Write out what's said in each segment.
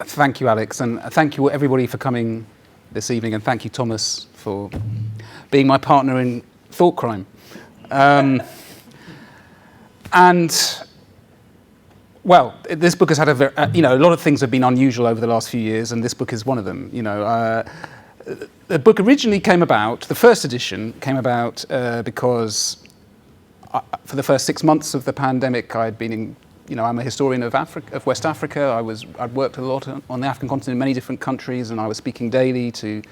Thank you, Alex, and thank you everybody for coming this evening, and thank you, Thomas, for being my partner in thought crime. Well, this book has had a lot of things have been unusual over the last few years, and this book is one of them. The book originally came about, the first edition came about because for the first 6 months of the pandemic, I'd been I'm a historian of West Africa. I'd worked a lot on the African continent in many different countries, and I was speaking daily to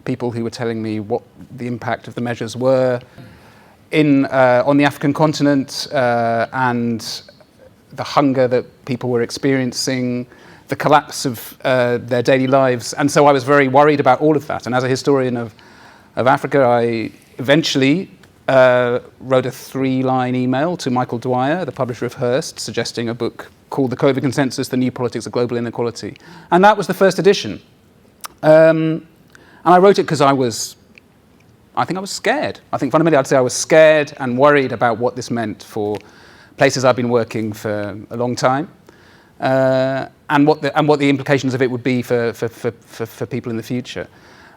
people who were telling me what the impact of the measures were on the African continent, and the hunger that people were experiencing, the collapse of their daily lives. And so I was very worried about all of that. And as a historian of Africa, I eventually wrote a 3-line email to Michael Dwyer, the publisher of Hearst, suggesting a book called The COVID Consensus, The New Politics of Global Inequality. And that was the first edition. And I wrote it because I think I was scared. I think fundamentally I'd say I was scared and worried about what this meant for places I've been working for a long time, and what the implications of it would be for people in the future.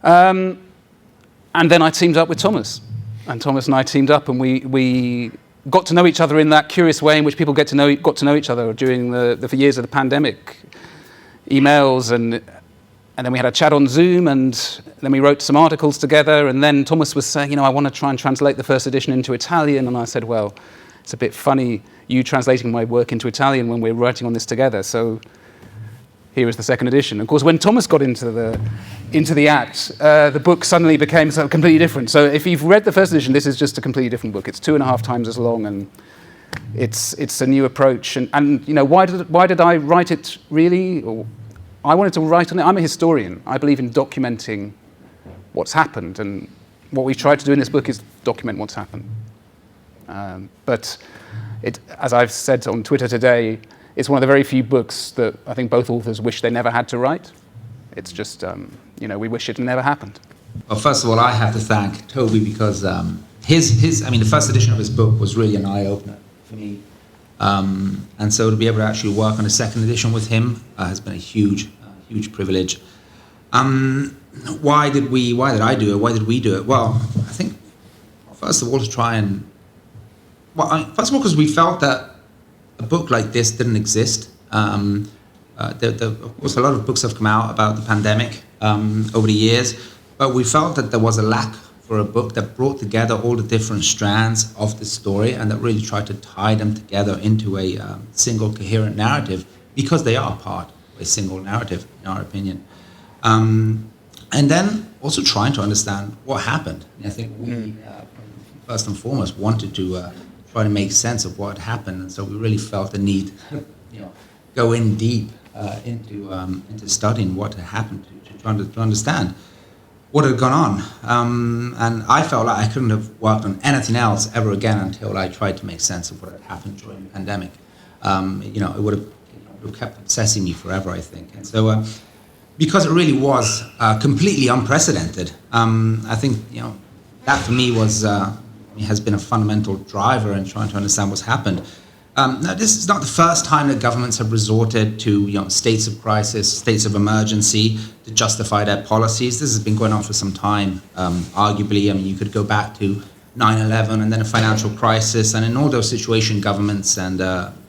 And then I teamed up with Thomas. And Thomas and I teamed up, and we got to know each other in that curious way in which people got to know each other during the years of the pandemic. Emails, and then we had a chat on Zoom, and then we wrote some articles together. And then Thomas was saying, I want to try and translate the first edition into Italian. And I said, well, it's a bit funny you translating my work into Italian when we're writing on this together. So here is the second edition. Of course, when Thomas got into the act, the book suddenly became completely different. So if you've read the first edition, this is just a completely different book. It's 2.5 times as long, and it's a new approach. And why did I write it really? Or I wanted to write on it. I'm a historian. I believe in documenting what's happened, and what we've tried to do in this book is document what's happened. But as I've said on Twitter today, it's one of the very few books that I think both authors wish they never had to write. It's just, we wish it never happened. Well, first of all, I have to thank Toby because the first edition of his book was really an eye-opener for me. And so to be able to actually work on a second edition with him has been a huge privilege. Why did I do it? Why did we do it? Well, I think, first of all, because we felt that a book like this didn't exist. Of course, a lot of books have come out about the pandemic over the years, but we felt that there was a lack for a book that brought together all the different strands of the story and that really tried to tie them together into a single coherent narrative, because they are part of a single narrative, in our opinion. And then also trying to understand what happened. And I think we, first and foremost, wanted to try to make sense of what happened, and so we really felt the need to go in deep into studying what had happened, to understand what had gone on. And I felt like I couldn't have worked on anything else ever again until I tried to make sense of what had happened during the pandemic. It would have kept obsessing me forever, I think. And so because it really was completely unprecedented, I think that for me has been a fundamental driver in trying to understand what's happened. Now, this is not the first time that governments have resorted to states of crisis, states of emergency to justify their policies. This has been going on for some time, arguably. You could go back to 9/11 and then a financial crisis, and in all those situations, governments and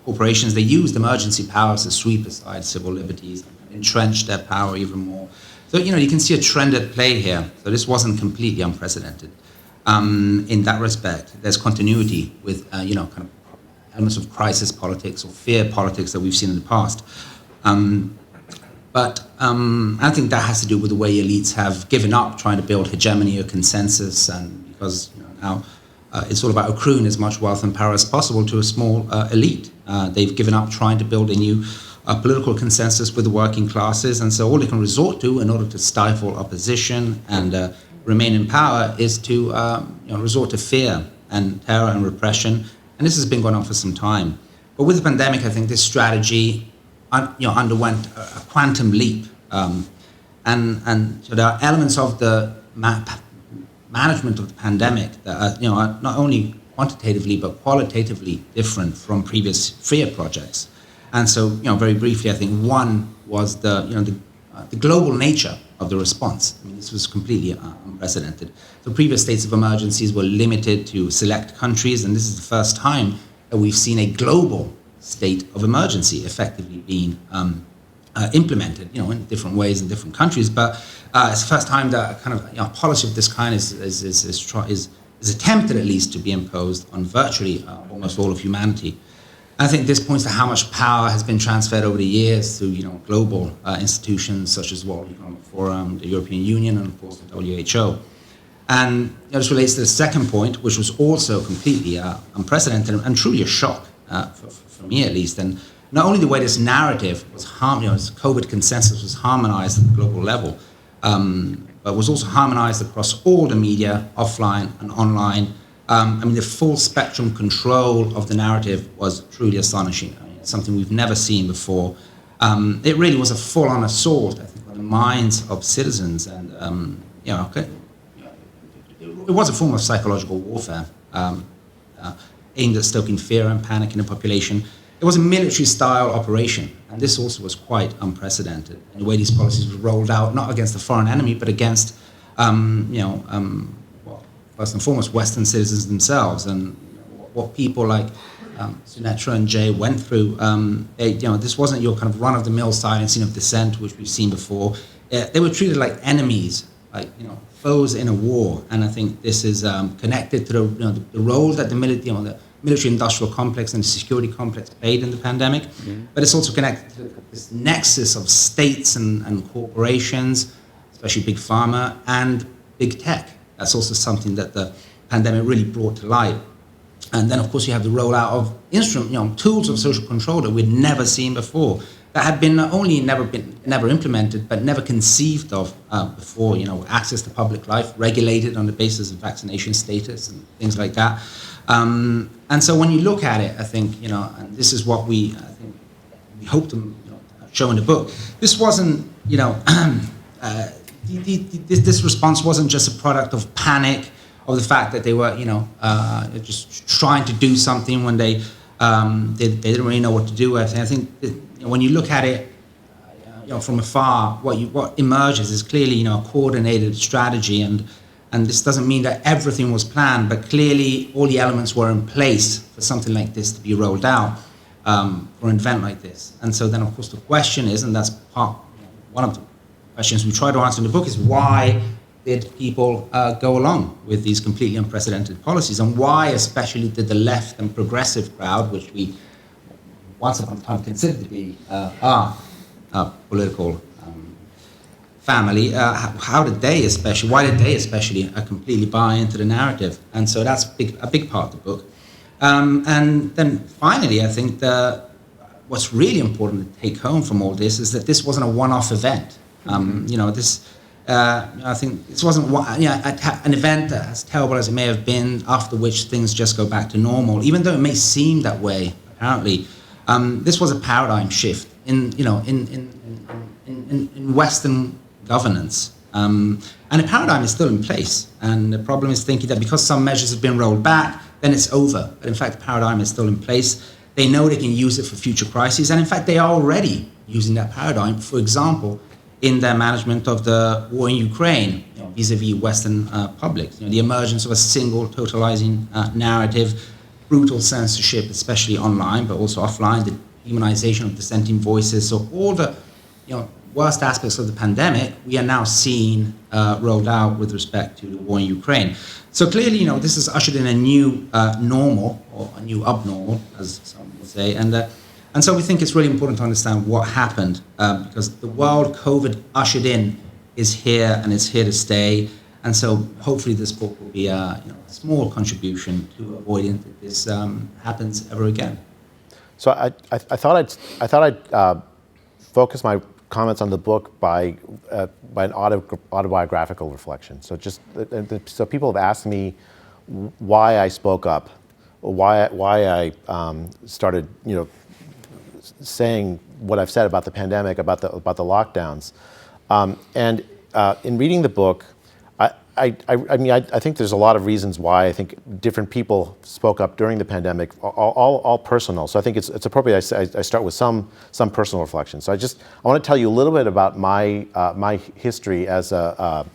corporations, they used emergency powers to sweep aside civil liberties, entrench their power even more. So, you can see a trend at play here. So this wasn't completely unprecedented. In that respect, there's continuity with, kind of elements of crisis politics or fear politics that we've seen in the past. But I think that has to do with the way elites have given up trying to build hegemony or consensus, and because now it's all about accruing as much wealth and power as possible to a small elite. They've given up trying to build a new political consensus with the working classes, and so all they can resort to in order to stifle opposition and remain in power is to resort to fear and terror and repression, and this has been going on for some time. But with the pandemic, I think this strategy underwent a quantum leap, and so there are elements of the management of the pandemic that are not only quantitatively but qualitatively different from previous fear projects. And so, very briefly, I think one was the global nature of the response. I mean, this was completely unprecedented. The previous states of emergencies were limited to select countries, and this is the first time that we've seen a global state of emergency effectively being implemented, in different ways in different countries. But it's the first time that kind of a policy of this kind is attempted, at least, to be imposed on virtually almost all of humanity. I think this points to how much power has been transferred over the years to global institutions such as the World Economic Forum, the European Union, and of course the WHO. And this relates to the second point, which was also completely unprecedented and truly a shock for me, at least. And not only the way this narrative was this COVID consensus was harmonized at the global level, but was also harmonized across all the media, offline and online. The full spectrum control of the narrative was truly astonishing. It's something we've never seen before. It really was a full-on assault, I think, on the minds of citizens, and it was a form of psychological warfare aimed at stoking fear and panic in the population. It was a military-style operation, and this also was quite unprecedented in the way these policies were rolled out, not against a foreign enemy, but against, first and foremost, Western citizens themselves. And what people like Sunetra and Jay went through, this wasn't your kind of run-of-the-mill silencing of dissent, which we've seen before. They were treated like enemies, like foes in a war. And I think this is connected to the role that the military-industrial complex and the security complex played in the pandemic. Mm-hmm. But it's also connected to this nexus of states and corporations, especially big pharma and big tech. That's also something that the pandemic really brought to light. And then, of course, you have the rollout of tools of social control that we'd never seen before, that had been not only never implemented, but never conceived of before. Access to public life regulated on the basis of vaccination status and things like that. And so when you look at it, I think, and this is what we hope to show in the book. This wasn't, this response wasn't just a product of panic, of the fact that they were, just trying to do something when they didn't really know what to do with. And I think when you look at it, from afar, what emerges is clearly, a coordinated strategy, and this doesn't mean that everything was planned, but clearly all the elements were in place for something like this to be rolled out, for an event like this. And so then, of course, the question is, and that's one of the questions we try to answer in the book, is why did people go along with these completely unprecedented policies, and why especially did the left and progressive crowd, which we once upon a time considered to be our political family, why did they especially completely buy into the narrative? And so that's a big part of the book. And then finally, I think what's really important to take home from all this is that this wasn't a one-off event. I think this wasn't an event that, as terrible as it may have been, after which things just go back to normal, even though it may seem that way, apparently. This was a paradigm shift in Western governance. And the paradigm is still in place. And the problem is thinking that because some measures have been rolled back, then it's over. But in fact, the paradigm is still in place. They know they can use it for future crises. And in fact, they are already using that paradigm, for example, in their management of the war in Ukraine, vis-a-vis Western publics. The emergence of a single totalizing narrative, brutal censorship, especially online, but also offline, the demonization of dissenting voices. So all the worst aspects of the pandemic, we are now seeing rolled out with respect to the war in Ukraine. So clearly, this has ushered in a new normal, or a new abnormal, as some would say. And so we think it's really important to understand what happened, because the world COVID ushered in is here, and it's here to stay. And so hopefully this book will be a small contribution to avoiding that this happens ever again. So I thought I'd focus my comments on the book by an autobiographical reflection. So so people have asked me why I spoke up, why I started saying what I've said about the pandemic, about the lockdowns, and in reading the book, I think there's a lot of reasons why I think different people spoke up during the pandemic, all personal. So I think it's appropriate I start with some personal reflection. So I want to tell you a little bit about my history as I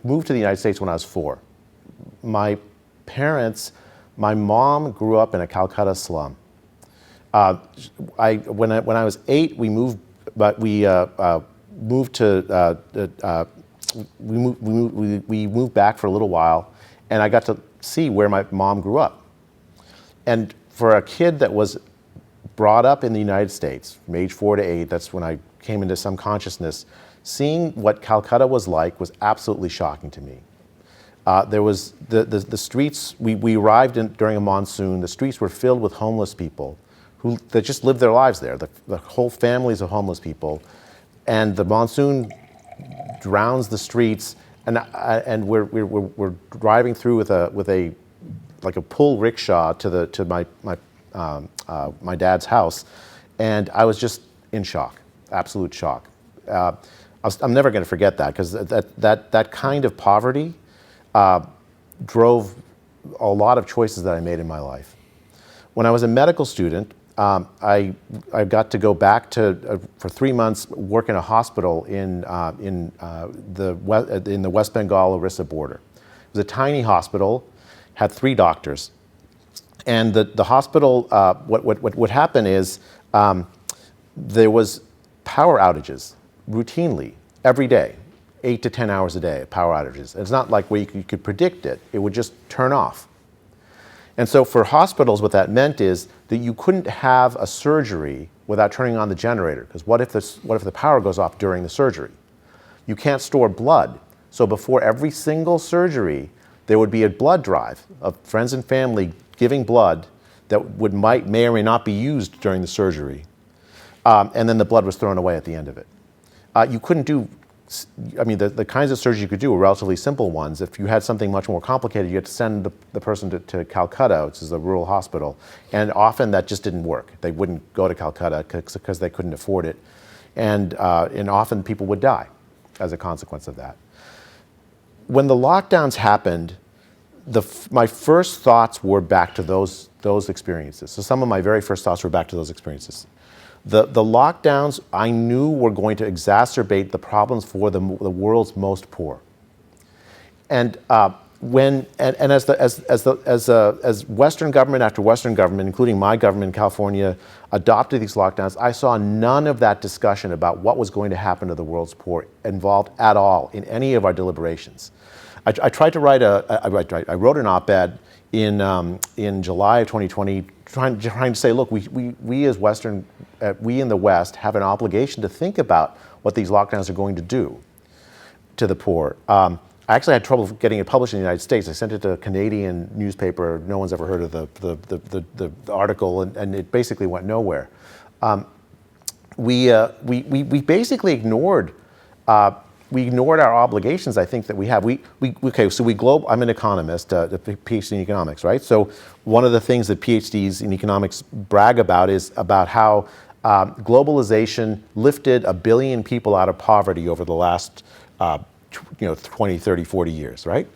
moved to the United States when I was 4. My mom grew up in a Calcutta slum. When I was 8, we moved, but we moved back for a little while, and I got to see where my mom grew up. And for a kid that was brought up in the United States from age 4 to 8, that's when I came into some consciousness, seeing what Calcutta was like was absolutely shocking to me. There was the streets, we arrived during a monsoon, the streets were filled with homeless people that just lived their lives there, the whole families of homeless people. And the monsoon drowns the streets, and we're driving through with a pull rickshaw to my dad's house, and I was just in shock, absolute shock. I'm never going to forget that, because that kind of poverty drove a lot of choices that I made in my life. When I was a medical student, I got to go back for 3 months work in a hospital in the West Bengal Orissa border. It was a tiny hospital, had 3 doctors, and the hospital. What would happen is there was power outages routinely every day, 8 to 10 hours a day of power outages. It's not like where you could predict it; it would just turn off. And so for hospitals, what that meant is that you couldn't have a surgery without turning on the generator, because what if the power goes off during the surgery? You can't store blood. So before every single surgery, there would be a blood drive of friends and family giving blood that may or may not be used during the surgery. And then the blood was thrown away at the end of it. You couldn't do, the kinds of surgery you could do were relatively simple ones. If you had something much more complicated, you had to send the person to Calcutta, which is a rural hospital. And often that just didn't work. They wouldn't go to Calcutta because they couldn't afford it. And often people would die as a consequence of that. When the lockdowns happened, my first thoughts were back to those experiences. So some of my very first thoughts were back to those experiences. The lockdowns I knew were going to exacerbate the problems for the world's most poor. And as Western government after Western government, including my government in California, adopted these lockdowns, I saw none of that discussion about what was going to happen to the world's poor involved at all in any of our deliberations. I tried to write I wrote an op-ed in July of 2020, trying to say, look, we as Western, we in the West have an obligation to think about what these lockdowns are going to do to the poor. I actually had trouble getting it published in the United States. I sent it to a Canadian newspaper. No one's ever heard of the article, and it basically went nowhere. We basically ignored. We ignored our obligations, I think, that we have. I'm an economist, a PhD in economics, right? So one of the things that PhDs in economics brag about is about how globalization lifted 1 billion people out of poverty over the last 20, 30, 40 years, right?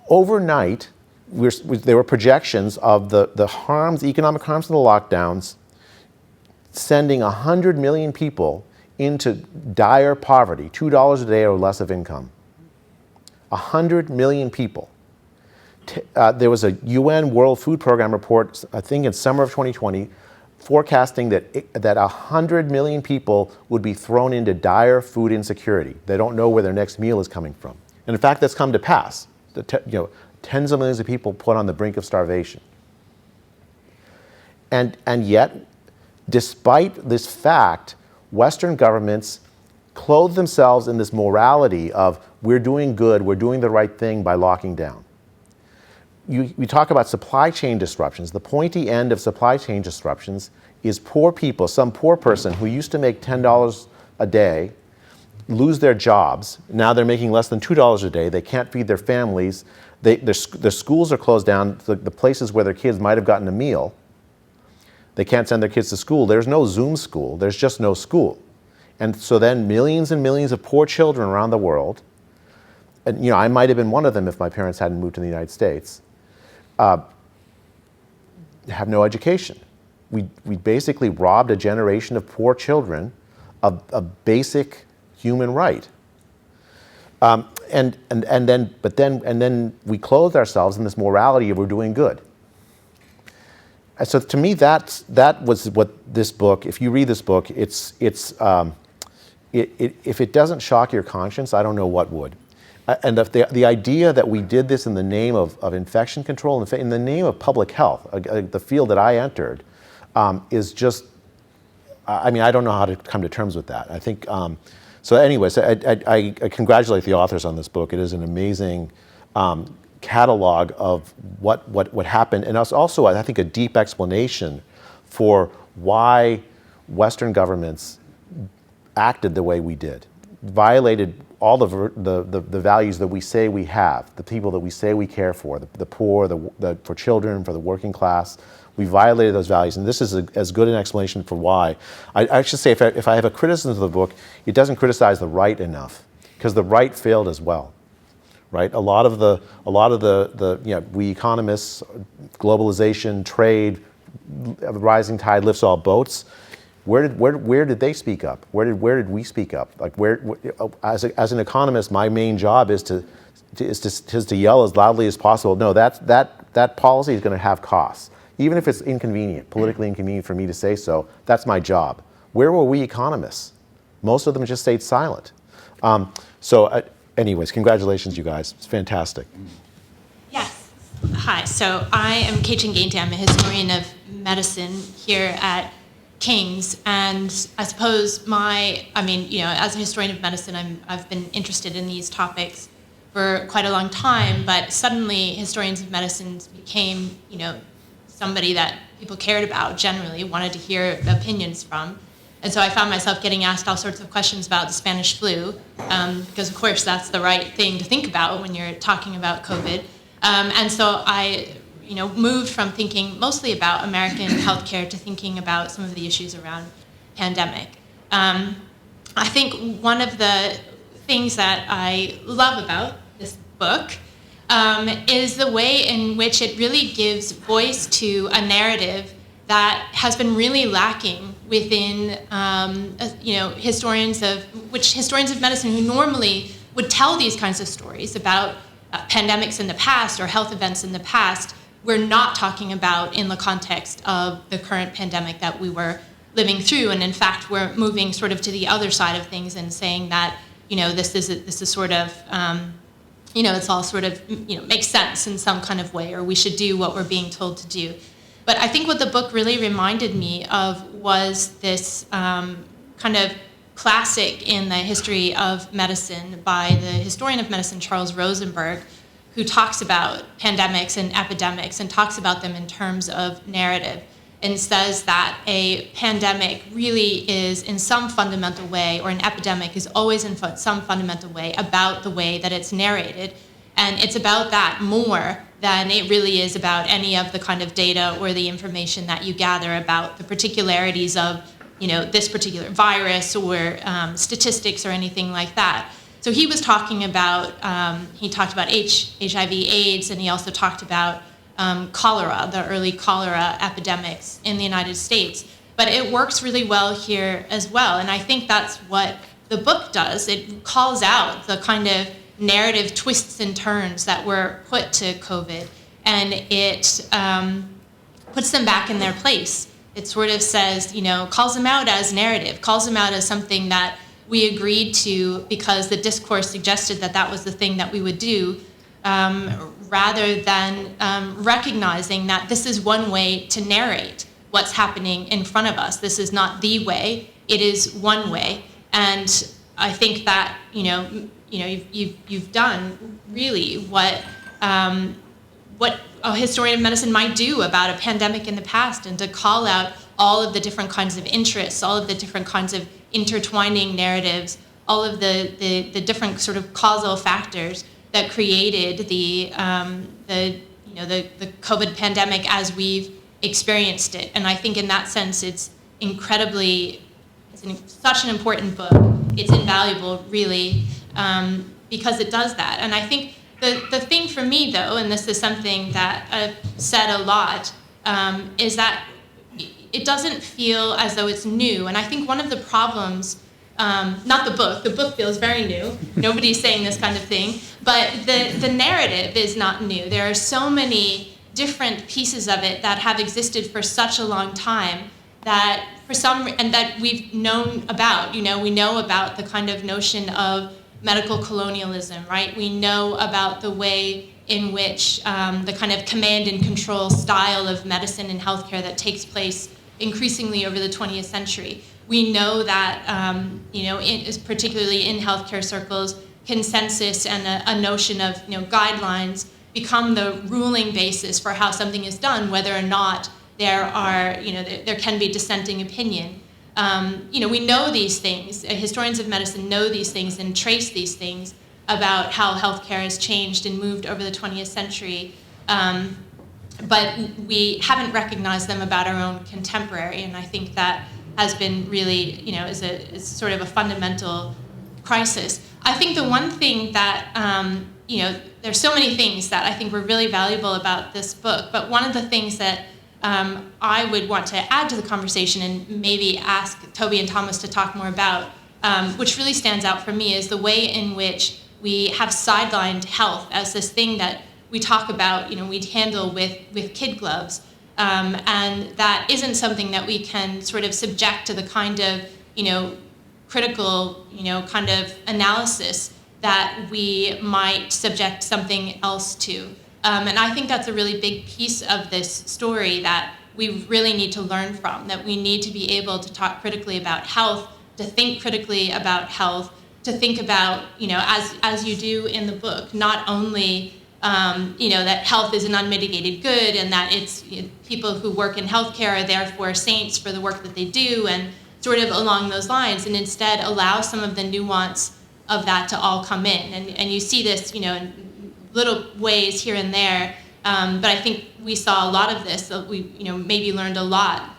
Overnight, there were projections of the economic harms of the lockdowns, sending 100 million people into dire poverty, $2 a day or less of income. 100 million people. There was a UN World Food Program report, I think in summer of 2020, forecasting that 100 million people would be thrown into dire food insecurity. They don't know where their next meal is coming from. And in fact, that's come to pass. Tens of millions of people put on the brink of starvation. And yet, despite this fact, Western governments clothe themselves in this morality of we're doing good, we're doing the right thing by locking down. We talk about supply chain disruptions. The pointy end of supply chain disruptions is poor people, some poor person who used to make $10 a day, lose their jobs. Now they're making less than $2 a day. They can't feed their families. Their schools are closed down, the places where their kids might have gotten a meal. They can't send their kids to school. There's no Zoom school. There's just no school. And so then millions and millions of poor children around the world, and I might have been one of them if my parents hadn't moved to the United States, have no education. We basically robbed a generation of poor children of a basic human right. And then we clothed ourselves in this morality of we're doing good. And so to me, that was what this book. If you read this book, if it doesn't shock your conscience, I don't know what would. And if the idea that we did this in the name of infection control, in the name of public health, the field that I entered, is just. I mean, I don't know how to come to terms with that. I think. So anyways, I congratulate the authors on this book. It is an amazing catalog of what happened, and also I think a deep explanation for why Western governments acted the way we did, violated all the values that we say we have, the people that we say we care for, the poor, for children, for the working class. We violated those values, and this is as good an explanation for why. I should say, if I have a criticism of the book, it doesn't criticize the right enough, because the right failed as well, right? A lot of the we economists, globalization, trade, the rising tide lifts all boats. Where did they speak up? Where did we speak up? Like as an economist, my main job is to yell as loudly as possible. No, that policy is going to have costs. Even if it's inconvenient, politically inconvenient for me to say so, that's my job. Where were we economists? Most of them just stayed silent. Anyways, congratulations, you guys. It's fantastic. Yes. Hi. So I am Caitjan Gainty. I'm a historian of medicine here at King's, and I suppose as a historian of medicine, I've been interested in these topics for quite a long time. But suddenly, historians of medicine became, somebody that people cared about, generally wanted to hear opinions from. And so I found myself getting asked all sorts of questions about the Spanish flu, because of course that's the right thing to think about when you're talking about COVID. And so I moved from thinking mostly about American healthcare to thinking about some of the issues around pandemic. I think one of the things that I love about this book is the way in which it really gives voice to a narrative that has been really lacking within, historians of medicine who normally would tell these kinds of stories about pandemics in the past or health events in the past. We're not talking about in the context of the current pandemic that we were living through, and in fact, we're moving sort of to the other side of things and saying that this is sort of it's all sort of makes sense in some kind of way, or we should do what we're being told to do. But I think what the book really reminded me of was this kind of classic in the history of medicine by the historian of medicine Charles Rosenberg, who talks about pandemics and epidemics and talks about them in terms of narrative, and says that a pandemic really is in some fundamental way, or an epidemic is always in some fundamental way about the way that it's narrated. And it's about that more than it really is about any of the kind of data or the information that you gather about the particularities of this particular virus or statistics or anything like that. So he was talking about, he talked about HIV/AIDS, and he also talked about cholera, the early cholera epidemics in the United States. But it works really well here as well. And I think that's what the book does. It calls out the kind of narrative twists and turns that were put to COVID, and it puts them back in their place. It sort of says, calls them out as narrative, calls them out as something that we agreed to because the discourse suggested that that was the thing that we would do, rather than recognizing that this is one way to narrate what's happening in front of us. This is not the way, it is one way. And I think that, you've done really what a historian of medicine might do about a pandemic in the past, and to call out all of the different kinds of interests, all of the different kinds of intertwining narratives, all of the different sort of causal factors that created the COVID pandemic as we've experienced it. And I think in that sense, it's incredibly such an important book. It's invaluable, really, because it does that. And I think the thing for me, though, and this is something that I've said a lot, is that it doesn't feel as though it's new. And I think one of the problems, not the book feels very new. Nobody's saying this kind of thing. But the narrative is not new. There are so many different pieces of it that have existed for such a long time that and that we've known about. We know about the kind of notion of medical colonialism, right? We know about the way in which the kind of command and control style of medicine and healthcare that takes place increasingly over the 20th century. We know that, particularly in healthcare circles, consensus and a notion of guidelines become the ruling basis for how something is done, whether or not there can be dissenting opinion. We know these things. Historians of medicine know these things and trace these things about how healthcare has changed and moved over the 20th century. But we haven't recognized them about our own contemporary, and I think that has been really, is sort of a fundamental crisis. I think the one thing that, there's so many things that I think were really valuable about this book, but one of the things that I would want to add to the conversation and maybe ask Toby and Thomas to talk more about, which really stands out for me, is the way in which we have sidelined health as this thing that we talk about, we'd handle with kid gloves. And that isn't something that we can sort of subject to the kind of, critical, kind of analysis that we might subject something else to. And I think that's a really big piece of this story that we really need to learn from, that we need to be able to talk critically about health, to think critically about health, to think about, as you do in the book, not only that health is an unmitigated good and that it's people who work in healthcare are therefore saints for the work that they do and sort of along those lines, and instead allow some of the nuance of that to all come in. And you see this, in little ways here and there, but I think we saw a lot of this. We, maybe learned a lot,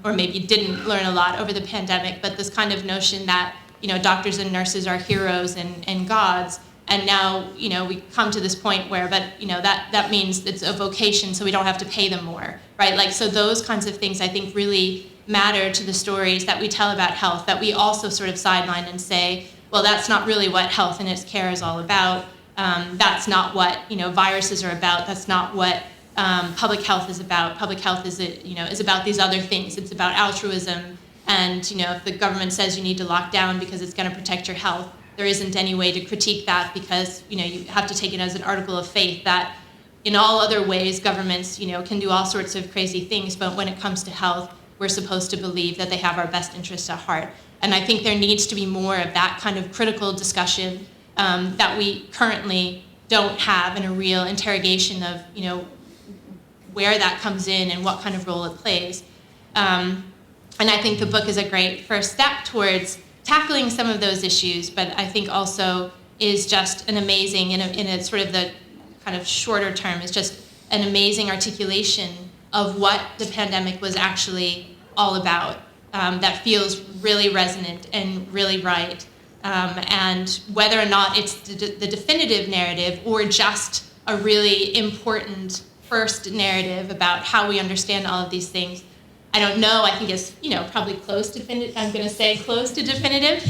or maybe didn't learn a lot over the pandemic, but this kind of notion that, doctors and nurses are heroes and gods. And now, we come to this point where, that means it's a vocation, so we don't have to pay them more, right? So those kinds of things I think really matter to the stories that we tell about health, that we also sort of sideline and say, well, that's not really what health and its care is all about. That's not what, viruses are about. That's not what public health is about. Public health is about these other things. It's about altruism. And, if the government says you need to lock down because it's going to protect your health, there isn't any way to critique that because, you have to take it as an article of faith that in all other ways, governments, can do all sorts of crazy things. But when it comes to health, we're supposed to believe that they have our best interests at heart. And I think there needs to be more of that kind of critical discussion that we currently don't have, in a real interrogation of, where that comes in and what kind of role it plays. And I think the book is a great first step towards tackling some of those issues, but I think also is just an amazing, in a sort of the kind of shorter term, is just an amazing articulation of what the pandemic was actually all about, that feels really resonant and really right. And whether or not it's the definitive narrative or just a really important first narrative about how we understand all of these things, I don't know. I think it's, probably close to definitive. I'm going to say close to definitive.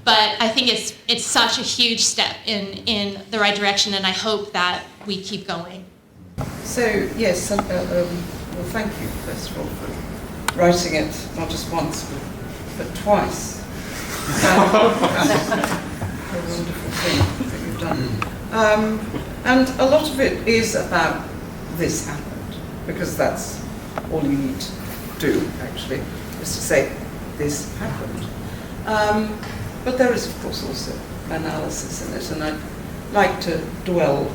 But I think it's such a huge step in the right direction, and I hope that we keep going. So, yes, well, thank you, first of all, for writing it, not just once, but twice. A wonderful thing that you've done. And a lot of it is about this happened, because that's all you need to do, actually, is to say, this happened. But there is, of course, also analysis in it, and I'd like to dwell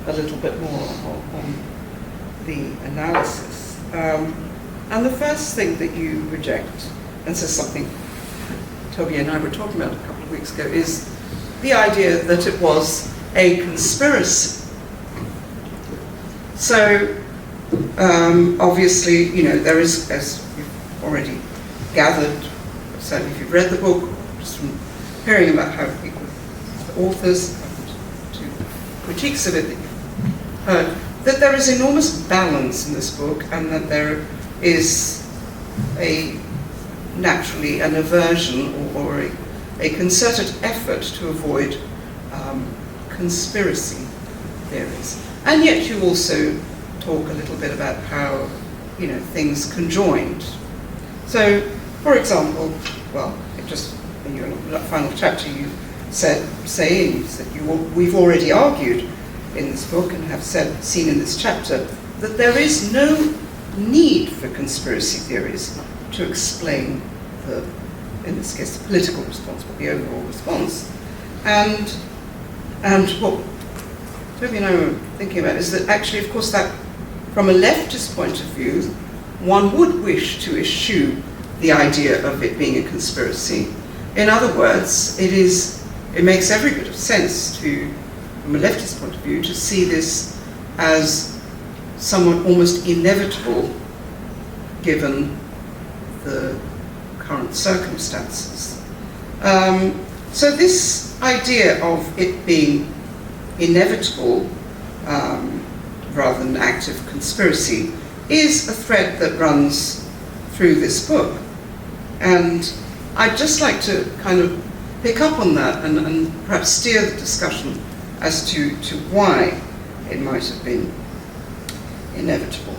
a little bit more on the analysis. And the first thing that you reject, and so something Toby and I were talking about a couple of weeks ago, is the idea that it was a conspiracy. So, obviously, there is, as you've already gathered, certainly if you've read the book, just from hearing about how people, the authors, to critiques of it that you've heard, that there is enormous balance in this book, and that there is naturally an aversion or a concerted effort to avoid conspiracy theories. And yet you also talk a little bit about how, things conjoined. So, for example, well, in your final chapter you we've already argued in this book and have seen in this chapter that there is no need for conspiracy theories to explain in this case, the political response, but the overall response. And what Toby and I were thinking about is that actually, of course, that from a leftist point of view, one would wish to eschew the idea of it being a conspiracy. In other words, it makes every bit of sense from a leftist point of view, to see this as somewhat almost inevitable given the current circumstances. So this idea of it being inevitable rather than active conspiracy is a thread that runs through this book. And I'd just like to kind of pick up on that and perhaps steer the discussion as to why it might have been inevitable.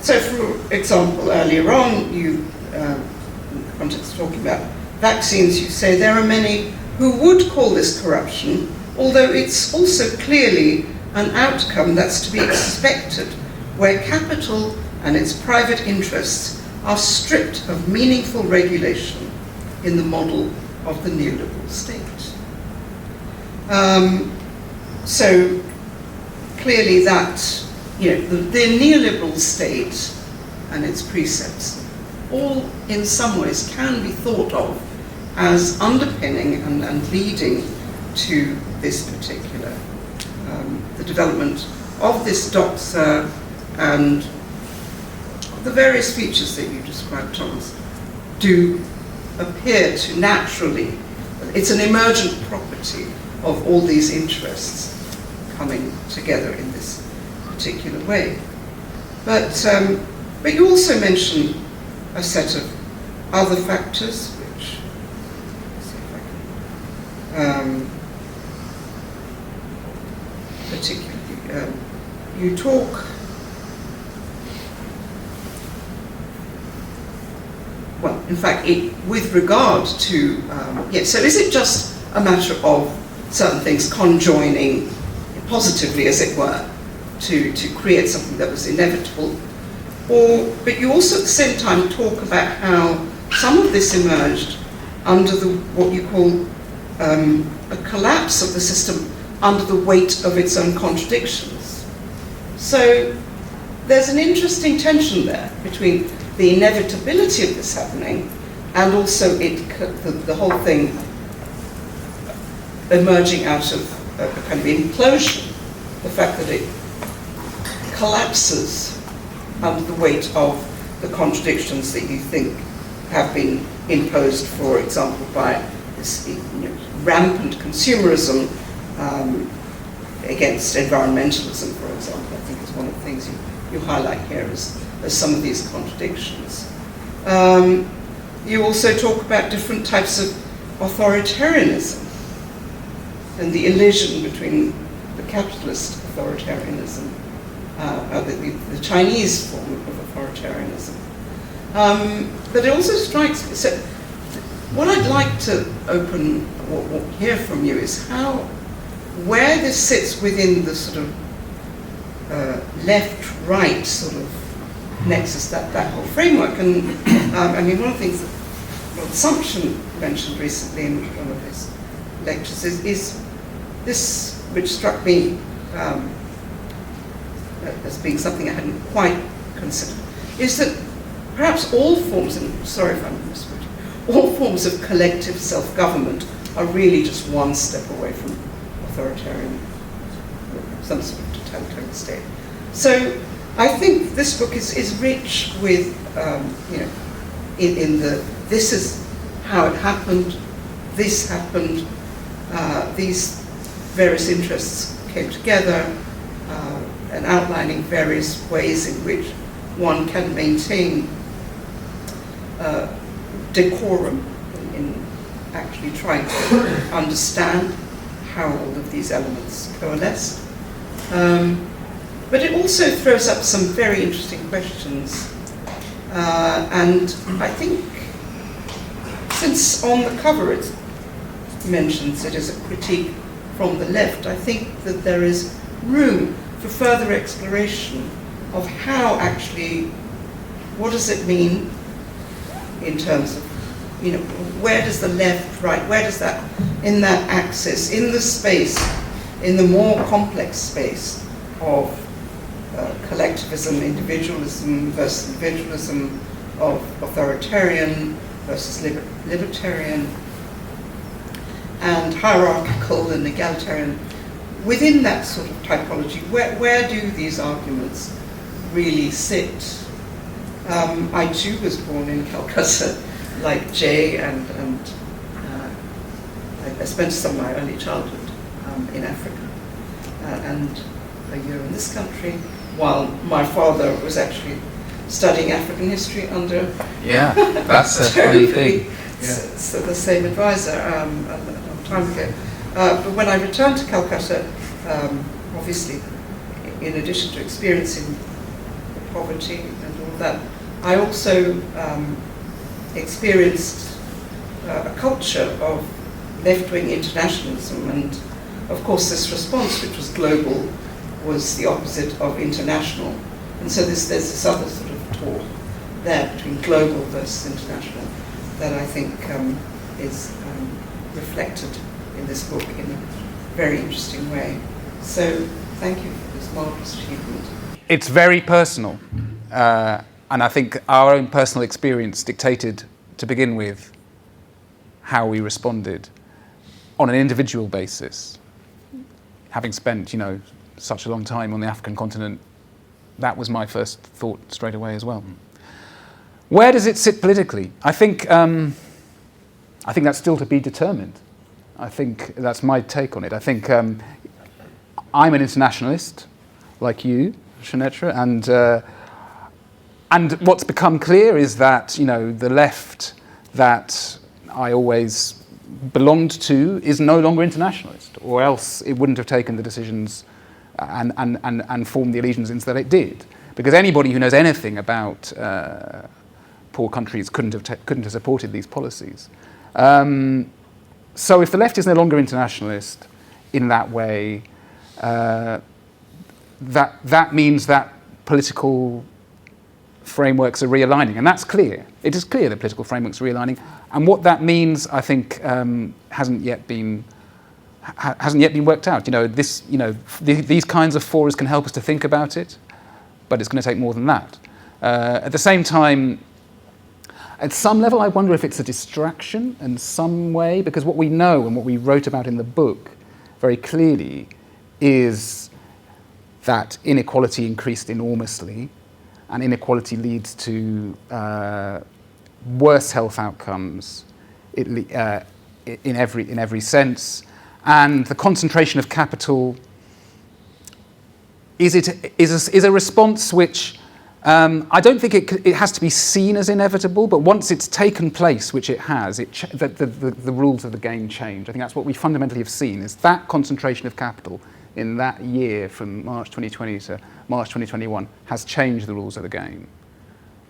So, for example, earlier on, you, in the context of talking about vaccines, you say there are many who would call this corruption, although it's also clearly an outcome that's to be expected, where capital and its private interests are stripped of meaningful regulation in the model of the neoliberal state. So clearly that, the neoliberal state and its precepts all in some ways can be thought of as underpinning and leading to this particular, the development of this doxa and the various features that you described, Thomas, do appear to naturally, it's an emergent property of all these interests coming together in this particular way. But you also mention a set of other factors, which, let's see if I can, particularly, you talk, well, in fact, with regard to, so is it just a matter of certain things conjoining positively, as it were, to create something that was inevitable? But you also at the same time talk about how some of this emerged under what you call a collapse of the system under the weight of its own contradictions. So there's an interesting tension there between the inevitability of this happening and also the whole thing emerging out of a kind of implosion, the fact that it collapses under the weight of the contradictions that you think have been imposed, for example, by this rampant consumerism against environmentalism, for example. I think is one of the things you highlight here as some of these contradictions. You also talk about different types of authoritarianism and the elision between the capitalist authoritarianism, the Chinese form of authoritarianism. But it also strikes me, so what I'd like to hear from you is where this sits within the sort of left-right sort of nexus, that whole framework. And I mean, one of the things that Lord Sumption mentioned recently in one of his lectures is this, which struck me as being something I hadn't quite considered, is that perhaps all forms, and sorry if I'm misquoting, all forms of collective self-government are really just one step away from authoritarian, some sort of totalitarian state. So I think this book is rich with, in the, this is how it happened, this happened, these various interests came together, and outlining various ways in which one can maintain decorum in actually trying to understand how all of these elements coalesce. But it also throws up some very interesting questions. And I think, since on the cover it mentions it as a critique from the left, I think that there is room for further exploration of how actually, what does it mean in terms of, where does the left, right, where does that, in that axis, in the space, in the more complex space of collectivism, individualism versus individualism, of authoritarian versus libertarian, and hierarchical and egalitarian, within that sort of typology, where do these arguments really sit? I too was born in Calcutta, like Jay, and I spent some of my early childhood in Africa, and a year in this country, while my father was actually studying African history under that's a funny thing. So the same advisor a long time ago. But when I returned to Calcutta, obviously, in addition to experiencing poverty and all that, I also experienced a culture of left-wing internationalism, and of course this response, which was global, was the opposite of international. And so there's this other sort of talk there between global versus international that I think is reflected in this book in a very interesting way. So thank you for this marvelous achievement. It's very personal, and I think our own personal experience dictated, to begin with, how we responded on an individual basis. Having spent, such a long time on the African continent, that was my first thought straight away as well. Where does it sit politically? I think that's still to be determined. I think that's my take on it. I think I'm an internationalist, like you, Sunetra, and what's become clear is that the left that I always belonged to is no longer internationalist, or else it wouldn't have taken the decisions and formed the allegiances that it did. Because anybody who knows anything about poor countries couldn't have supported these policies. So if the left is no longer internationalist in that way, that means that political frameworks are realigning, and that's clear. It is clear that political frameworks are realigning, and what that means, I think, hasn't yet been worked out. These kinds of forums can help us to think about it, but it's going to take more than that. At the same time, at some level, I wonder if it's a distraction in some way, because what we know and what we wrote about in the book very clearly is that inequality increased enormously, and inequality leads to worse health outcomes in every sense. And the concentration of capital is a response which I don't think it has to be seen as inevitable, but once it's taken place, which it has, the rules of the game change. I think that's what we fundamentally have seen, is that concentration of capital in that year from March 2020 to March 2021 has changed the rules of the game,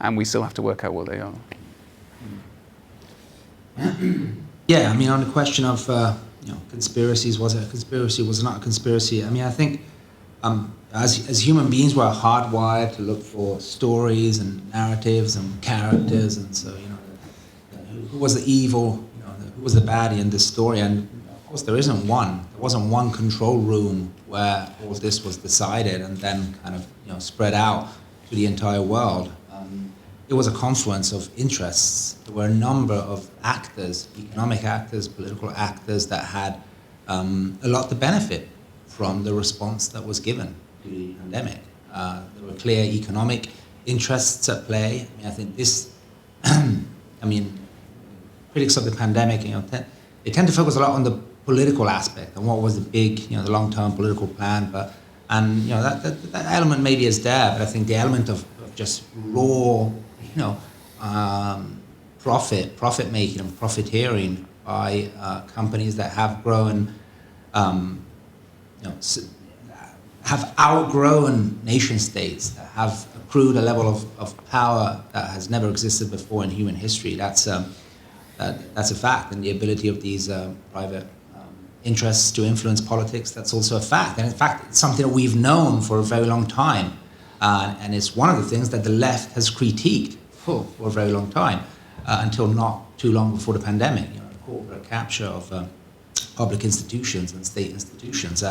and we still have to work out what they are. Yeah, I mean, on the question of conspiracies, was it a conspiracy, was it not a conspiracy? I mean, I think as human beings, we're hardwired to look for stories and narratives and characters, and so who was the evil, who was the baddie in this story? And of course, there isn't one. There wasn't one control room where all this was decided and then kind of spread out to the entire world. It was a confluence of interests. There were a number of actors, economic actors, political actors, that had a lot to benefit from the response that was given to the pandemic. There were clear economic interests at play. I mean, I think this, critics of the pandemic, they tend to focus a lot on the political aspect and what was the big, the long-term political plan. And that element maybe is there, but I think the element of just raw, profit making and profiteering by companies that have grown, have outgrown nation states, that have accrued a level of power that has never existed before in human history. That's a fact, and the ability of these private interests to influence politics, that's also a fact. And in fact, it's something that we've known for a very long time. And it's one of the things that the left has critiqued for a very long time, until not too long before the pandemic. The corporate capture of public institutions and state institutions.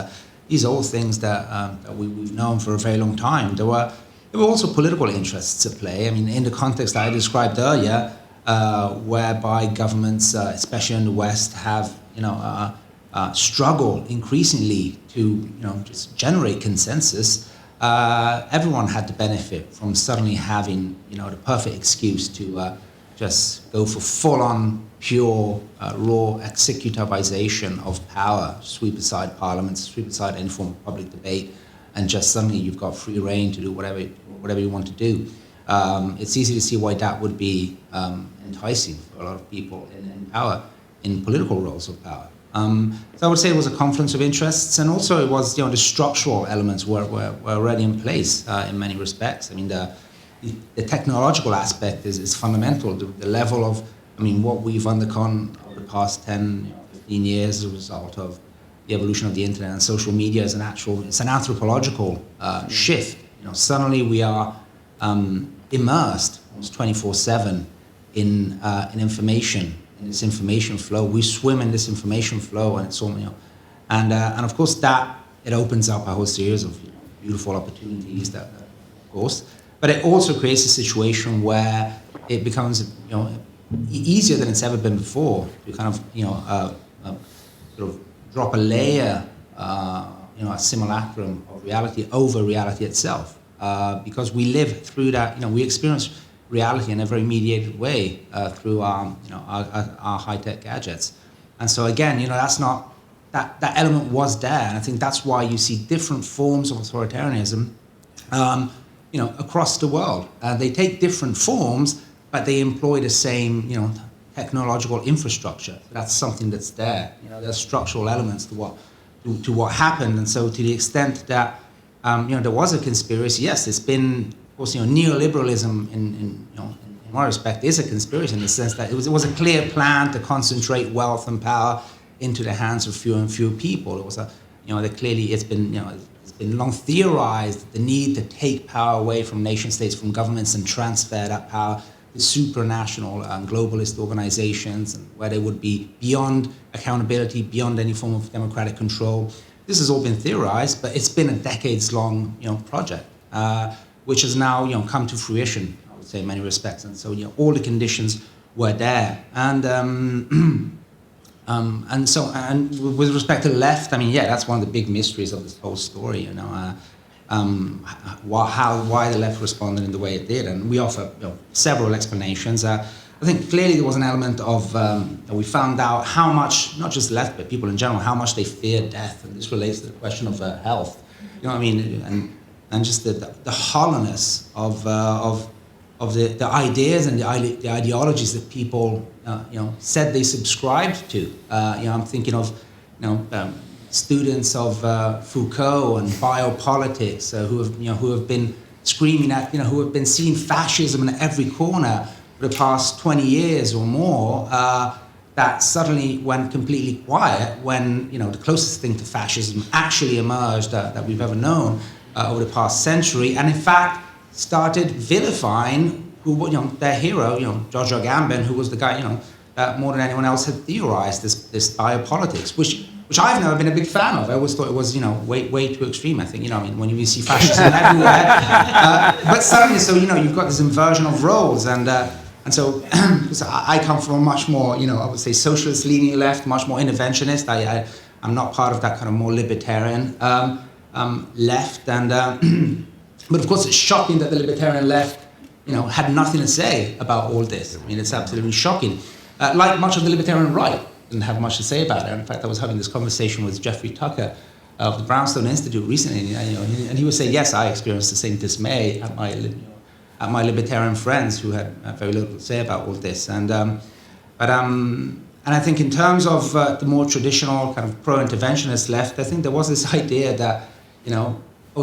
These are all things that we've known for a very long time. There were also political interests at play. I mean, in the context I described earlier, whereby governments, especially in the West, have struggle increasingly to just generate consensus. Everyone had to benefit from suddenly having the perfect excuse to just go for full-on, pure, raw executivization of power, sweep aside parliaments, sweep aside informal public debate, and just suddenly you've got free reign to do whatever you want to do. It's easy to see why that would be enticing for a lot of people in power, in political roles of power. So I would say it was a confluence of interests, and also it was, the structural elements were already in place in many respects. I mean, the technological aspect is fundamental. The level of, what we've undergone over the past 10, 15 years as a result of the evolution of the internet and social media is it's an anthropological shift. Suddenly we are immersed almost 24/7 in information. In this information flow, we swim in this information flow, and it's all, and of course that it opens up a whole series of beautiful opportunities. That of course, but it also creates a situation where it becomes easier than it's ever been before to kind of sort of drop a layer, a simulacrum of reality over reality itself, because we live through that. We experience reality in a very mediated way through our high-tech gadgets. And so again, that's not, that element was there. And I think that's why you see different forms of authoritarianism, across the world. They take different forms, but they employ the same, technological infrastructure. That's something that's there. There's structural elements to what happened. And so to the extent that, there was a conspiracy, yes, it's been, of course, neoliberalism in one respect is a conspiracy in the sense that it was a clear plan to concentrate wealth and power into the hands of fewer and fewer people. It was it's been long theorized the need to take power away from nation states, from governments, and transfer that power to supranational and globalist organizations, and where they would be beyond accountability, beyond any form of democratic control. This has all been theorized, but it's been a decades-long, project. Which has now, come to fruition, I would say, in many respects. And so, all the conditions were there. And with respect to the left, that's one of the big mysteries of this whole story. Why the left responded in the way it did, and we offer several explanations. I think clearly there was an element of we found out how much, not just left, but people in general, how much they feared death, and this relates to the question of health. And just the hollowness of the ideas and the ideologies that people said they subscribed to. I'm thinking of students of Foucault and biopolitics who have been screaming at who have been seeing fascism in every corner for the past 20 years or more. That suddenly went completely quiet when the closest thing to fascism actually emerged that we've ever known. Over the past century, and in fact started vilifying their hero, Giorgio Agamben, who was the guy, that more than anyone else had theorized this biopolitics, which I've never been a big fan of. I always thought it was, way too extreme. I think, when you see fascism everywhere, but suddenly, so you've got this inversion of roles, and so because I come from a much more, I would say socialist-leaning left, much more interventionist. I'm not part of that kind of more libertarian. Left, and but of course it's shocking that the libertarian left, had nothing to say about all this. It's absolutely shocking. like much of the libertarian right, didn't have much to say about it. In fact, I was having this conversation with Jeffrey Tucker of the Brownstone Institute recently, and he would say, yes, I experienced the same dismay at my libertarian friends who had very little to say about all this. And I think in terms of the more traditional kind of pro-interventionist left, I think there was this idea that,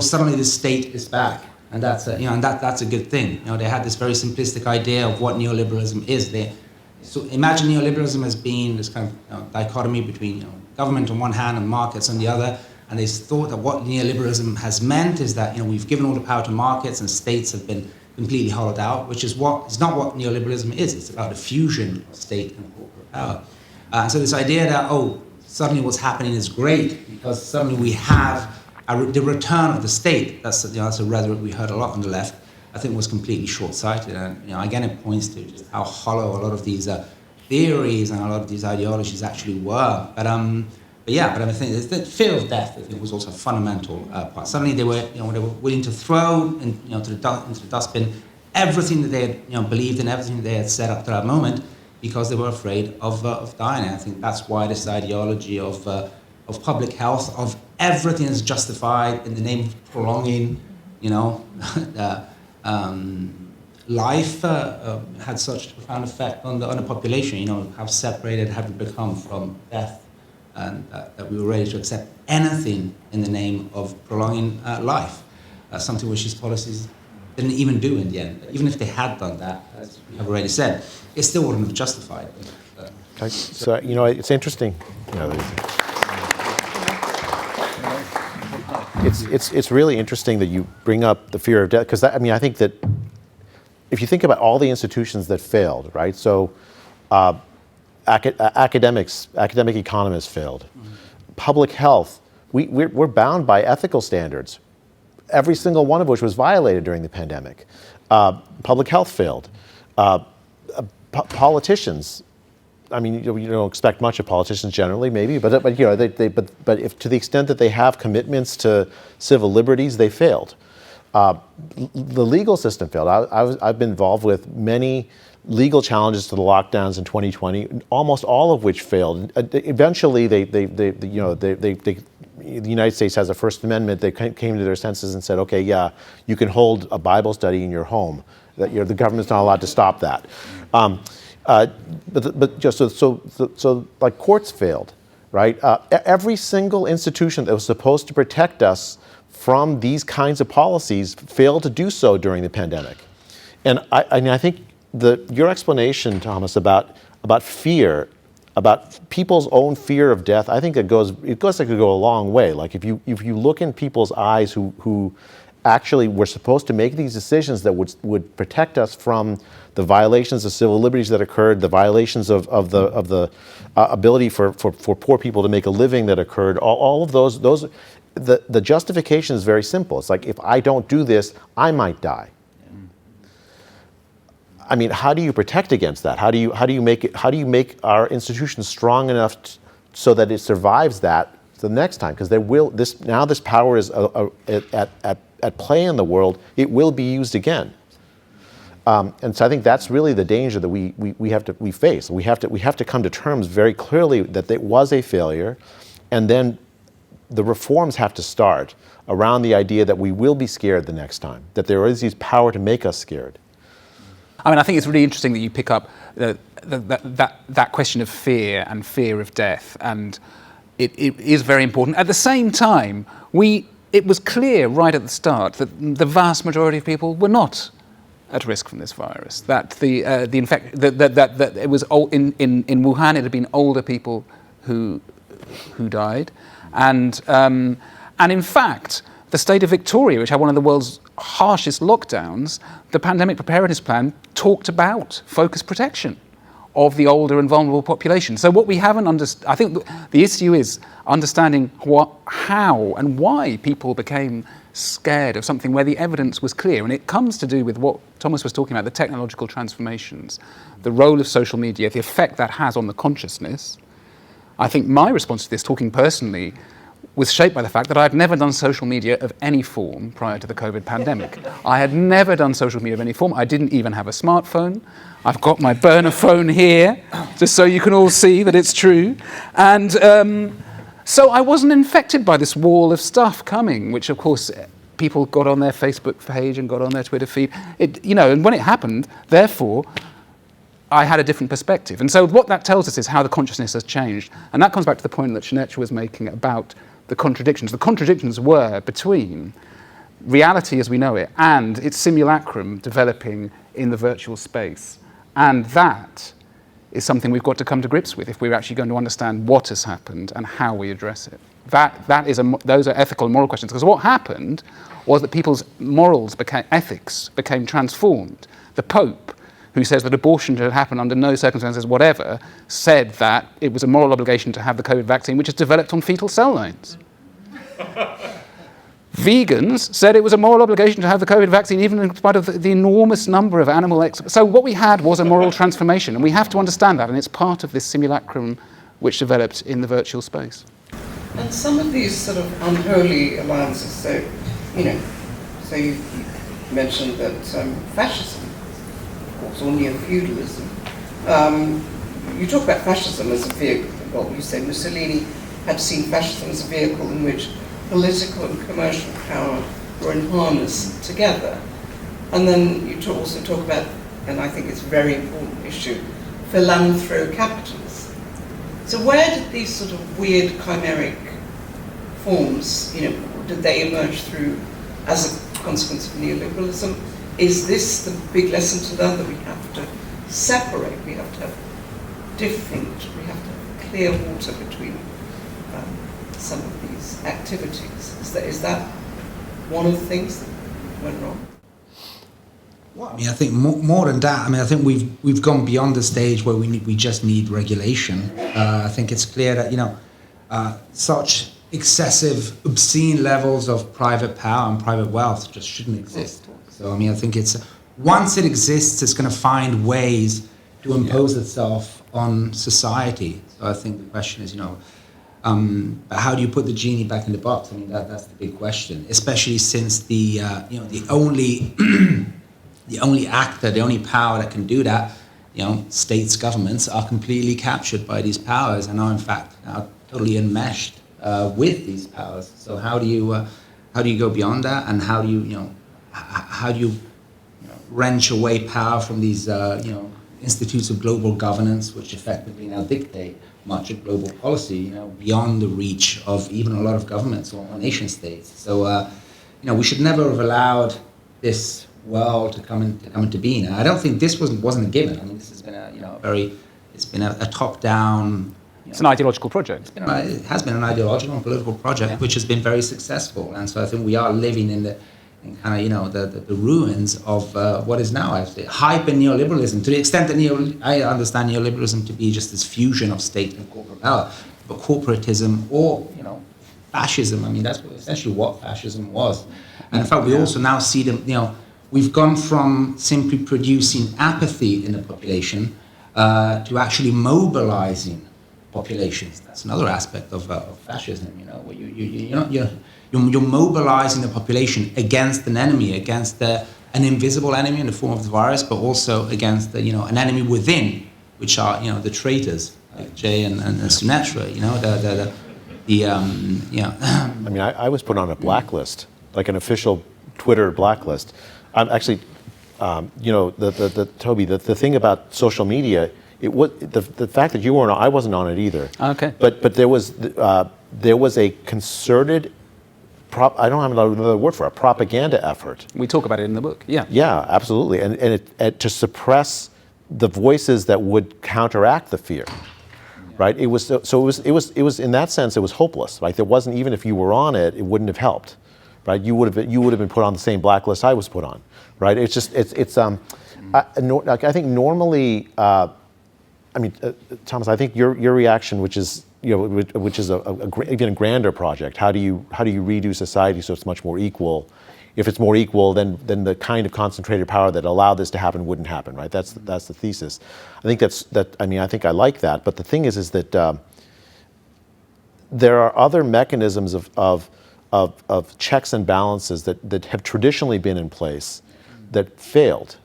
suddenly the state is back, and that's a good thing. They had this very simplistic idea of what neoliberalism is. So imagine neoliberalism as being this kind of dichotomy between government on one hand and markets on the other. And they thought that what neoliberalism has meant is that we've given all the power to markets and states have been completely hollowed out, which is not what neoliberalism is. It's about a fusion of state and corporate power. So this idea that suddenly what's happening is great because suddenly we have the return of the state. That's a rhetoric we heard a lot on the left. I think was completely short-sighted, and again it points to just how hollow a lot of these theories and a lot of these ideologies actually were. But I think the fear of death, I think, was also a fundamental part. Suddenly they were willing to throw into the dustbin everything that they had believed in, everything that they had set up to that moment, because they were afraid of dying. And I think that's why this ideology of public health, of everything is justified in the name of prolonging, life had such a profound effect on the population. How separated have we become from death, and that we were ready to accept anything in the name of prolonging life, something which these policies didn't even do in the end. Even if they had done that, as we have already said, it still wouldn't have justified it. Okay. So it's interesting. It's really interesting that you bring up the fear of death, because I think that if you think about all the institutions that failed, right? So academic economists failed. Public health, we're bound by ethical standards, every single one of which was violated during the pandemic. Public health failed. Politicians, you don't expect much of politicians generally, maybe, but if to the extent that they have commitments to civil liberties, they failed. The legal system failed. I've been involved with many legal challenges to the lockdowns in 2020, almost all of which failed. Eventually, the United States has a First Amendment. They came to their senses and said, okay, yeah, you can hold a Bible study in your home. That the government's not allowed to stop that. So like courts failed, right? Every single institution that was supposed to protect us from these kinds of policies failed to do so during the pandemic. And I think your explanation, Thomas, about fear, about people's own fear of death, I think it goes like it go a long way. Like if you look in people's eyes who actually were supposed to make these decisions that would protect us from the violations of civil liberties that occurred, the violations of the ability for poor people to make a living that occurred, all of those the justification is very simple. It's like, if I don't do this, I might die. How do you protect against that? How do you make our institutions strong enough so that it survives that the next time? Because this power is at play in the world. It will be used again. And so I think that's really the danger that we face. We have to come to terms very clearly that it was a failure, and then the reforms have to start around the idea that we will be scared the next time, that there is this power to make us scared. I think it's really interesting that you pick up that question of fear and fear of death, and it is very important. At the same time, it was clear right at the start that the vast majority of people were not at risk from this virus. That that it was in Wuhan, it had been older people who died, and in fact, the state of Victoria, which had one of the world's harshest lockdowns, the pandemic preparedness plan talked about focused protection of the older and vulnerable population. So what we haven't understood, I think the issue is understanding how and why people became scared of something where the evidence was clear. And it comes to do with what Thomas was talking about, the technological transformations, the role of social media, the effect that has on the consciousness. I think my response to this, talking personally, was shaped by the fact that I had never done social media of any form prior to the COVID pandemic. I had never done social media of any form. I didn't even have a smartphone. I've got my burner phone here, just so you can all see that it's true. And so I wasn't infected by this wall of stuff coming, which of course people got on their Facebook page and got on their Twitter feed. And when it happened, therefore, I had a different perspective. And so what that tells us is how the consciousness has changed. And that comes back to the point that Sunetra was making about the contradictions. The contradictions were between reality as we know it and its simulacrum developing in the virtual space. And that is something we've got to come to grips with if we're actually going to understand what has happened and how we address it. Those are ethical and moral questions. Because what happened was that people's ethics became transformed. The Pope, who says that abortion should happen under no circumstances whatever, said that it was a moral obligation to have the COVID vaccine, which is developed on fetal cell lines. Vegans said it was a moral obligation to have the COVID vaccine, even in spite of the enormous number of animal experiments. So what we had was a moral transformation, and we have to understand that, and it's part of this simulacrum which developed in the virtual space. And some of these sort of unholy alliances, so you mentioned that fascism, or neo-feudalism. You talk about fascism as a vehicle. Well, you say Mussolini had seen fascism as a vehicle in which political and commercial power were in harness together. And then you also talk about, and I think it's a very important issue, philanthrocapitalism. So where did these sort of weird chimeric forms, did they emerge through as a consequence of neoliberalism? Is this the big lesson to learn, that we have to separate, we have to have we have to have clear water between some of these activities? Is that one of the things that went wrong? Well, I think more than that. I think we've gone beyond the stage where we just need regulation. I think it's clear that such excessive, obscene levels of private power and private wealth just shouldn't exist. So I think it's once it exists, it's going to find ways to impose itself on society. So I think the question is, how do you put the genie back in the box? That's the big question, especially since the only the only actor, the only power that can do that, states, governments are completely captured by these powers and are in fact totally enmeshed with these powers. So how do you go beyond that, and how do you wrench away power from these institutes of global governance, which effectively now dictate much of global policy, beyond the reach of even a lot of governments or nation states. So we should never have allowed this world to come into being. And I don't think this wasn't a given. This has been a top-down. It's an ideological project. It has been an ideological and political project, which has been very successful. And so I think we are living in the ruins of what is now actually hyper neoliberalism. To the extent that I understand neoliberalism to be just this fusion of state and corporate power, but corporatism or fascism. That's essentially what fascism was. And in fact, we also now see them. We've gone from simply producing apathy in the population to actually mobilizing populations. That's another aspect of fascism. Where you're mobilizing the population against an enemy, against an invisible enemy in the form of the virus, but also against an enemy within, which are the traitors like Jay and Sunetra. I was put on a blacklist, like an official Twitter blacklist. I'm actually, Toby, the thing about social media, it was the fact that you weren't on, I wasn't on it either. Okay. But there was a concerted I don't have another word for it, a propaganda effort. We talk about it in the book. Yeah. Yeah, absolutely, and it to suppress the voices that would counteract the fear. Right? It was in that sense it was hopeless. Right? There wasn't, even if you were on it, it wouldn't have helped. Right? You would have been put on the same blacklist I was put on. Right? It's just I think normally, Thomas, I think your reaction, which is even a grander project. How do you redo society so it's much more equal? If it's more equal, then the kind of concentrated power that allowed this to happen wouldn't happen, right? That's the thesis. I think I think I like that. But the thing is that there are other mechanisms of checks and balances that have traditionally been in place that failed.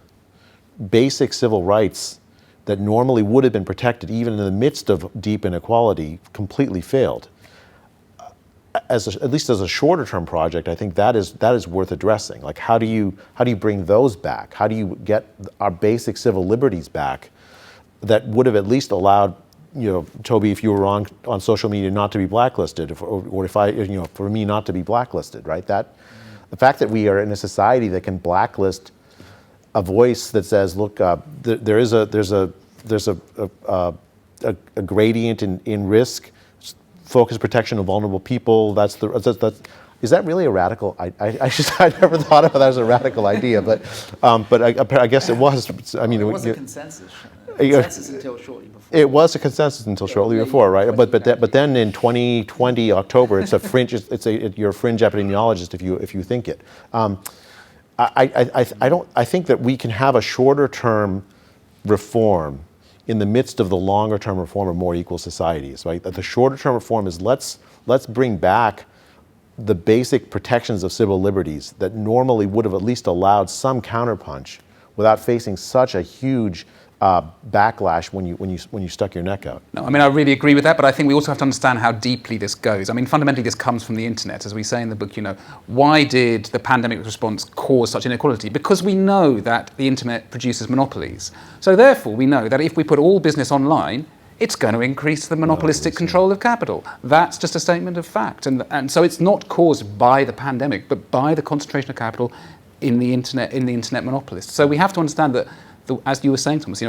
Basic civil rights that normally would have been protected even in the midst of deep inequality completely failed. At least as a shorter term project, I think that is worth addressing. Like, how do you bring those back? How do you get our basic civil liberties back that would have at least allowed, Toby, if you were on social media, not to be blacklisted, or if I, for me not to be blacklisted, right? The fact that we are in a society that can blacklist a voice that says, look, there's a gradient in risk. Focus protection of vulnerable people. Is that really a radical? I never thought of it as a radical idea, but I guess it was. I mean, it was a consensus. Until shortly before. It was a consensus until shortly before, right? But then in 2020 October, it's a fringe. You're a fringe epidemiologist if you think it. I think that we can have a shorter term reform in the midst of the longer term reform of more equal societies, right? The shorter term reform is let's bring back the basic protections of civil liberties that normally would have at least allowed some counterpunch without facing such a huge backlash when you stuck your neck out. No, I mean, I really agree with that, but I think we also have to understand how deeply this goes. I mean, fundamentally, this comes from the internet. As we say in the book, why did the pandemic response cause such inequality? Because we know that the internet produces monopolies. So therefore, we know that if we put all business online, it's going to increase the monopolistic control of capital. That's just a statement of fact. And so it's not caused by the pandemic, but by the concentration of capital in the internet monopolists. So we have to understand that, as you were saying, Thomas,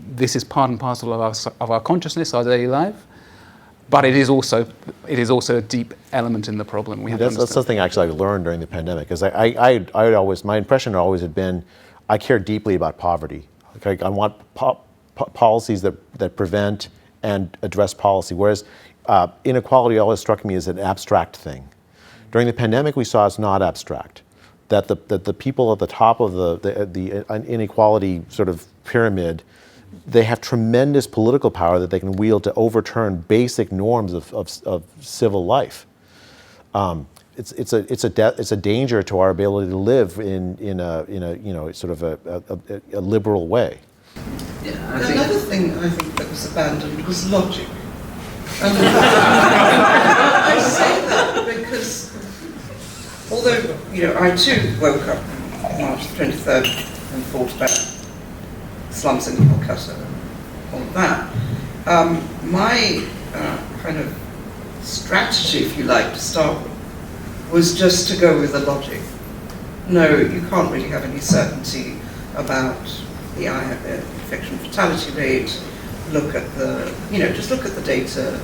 this is part and parcel of our consciousness, our daily life, but it is also a deep element in the problem. That's something actually I learned during the pandemic, because my impression always had been, I care deeply about poverty. Okay, I want policies that prevent and address policy, whereas inequality always struck me as an abstract thing. During the pandemic, we saw it's not abstract. That the people at the top of the inequality sort of pyramid, they have tremendous political power that they can wield to overturn basic norms of civil life. It's a danger to our ability to live in a sort of a liberal way. Yeah, another thing I think that was abandoned was logic. And I say that because, although, I too woke up on March 23rd and thought about slums in Calcutta and all of that, my kind of strategy, if you like, to start with, was just to go with the logic. No, you can't really have any certainty about the infection fatality rate. Look at just look at the data.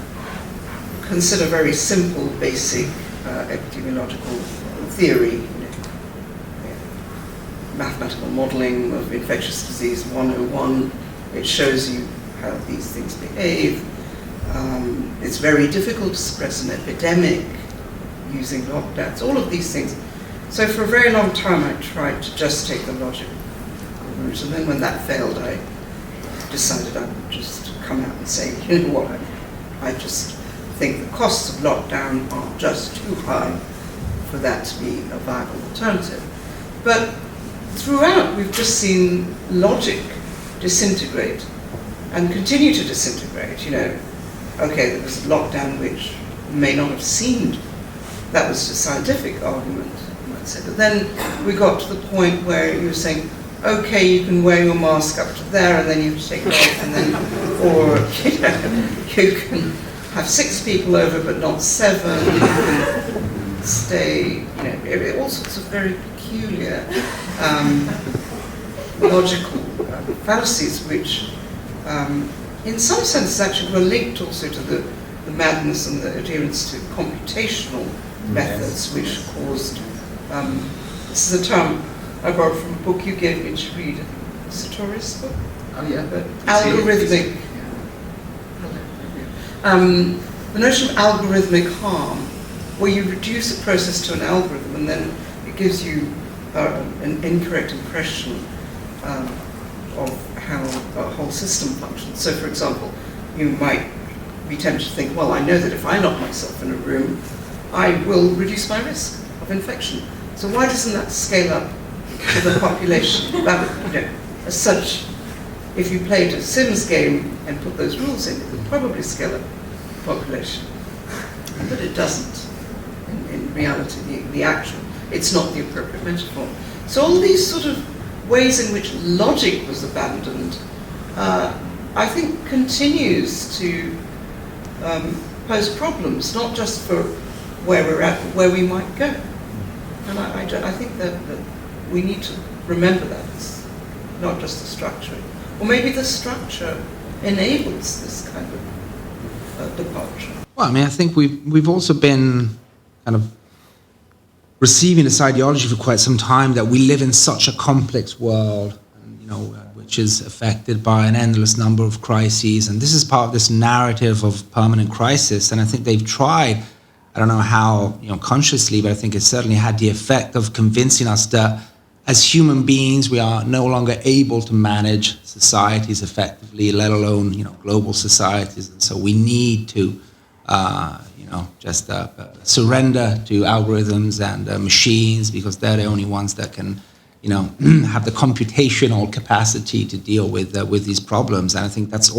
Consider very simple, basic epidemiological theory, mathematical modeling of infectious disease 101. It shows you how these things behave. It's very difficult to suppress an epidemic using lockdowns, all of these things. So for a very long time I tried to just take the logical route, and then when that failed I decided I would just come out and say, you know what, I just think the costs of lockdown are just too high for that to be a viable alternative. But throughout, we've just seen logic disintegrate and continue to disintegrate. Okay, there was a lockdown which may not have seemed, that was a scientific argument, you might say. But then we got to the point where you were saying, okay, you can wear your mask up to there, and then you have to take it off, and then, or you can have 6 people over but not 7. You can stay, all sorts of very peculiar logical fallacies, which, in some sense, actually were linked also to the madness and the adherence to computational methods, which caused. This is a term I borrowed from a book you gave me to read, Satori's book. Oh yeah, but algorithmic. The notion of algorithmic harm, where you reduce a process to an algorithm and then it gives you an incorrect impression of how a whole system functions. So, for example, you might we tend to think, well, I know that if I lock myself in a room, I will reduce my risk of infection. So why doesn't that scale up to the population? That, as such, if you played a Sims game and put those rules in, it would probably scale up the population. But it doesn't. In reality, the actual, it's not the appropriate metaphor. So all these sort of ways in which logic was abandoned, I think continues to pose problems, not just for where we're at, but where we might go. And I think that we need to remember that it's not just the structure. Or maybe the structure enables this kind of departure. Well, I mean, I think we've also been kind of receiving this ideology for quite some time that we live in such a complex world, which is affected by an endless number of crises, and this is part of this narrative of permanent crisis. And I think they've tried, I don't know how, consciously, but I think it certainly had the effect of convincing us that as human beings, we are no longer able to manage societies effectively, let alone, global societies. And so we need to, just surrender to algorithms and machines, because they're the only ones that can, have the computational capacity to deal with these problems. And I think that's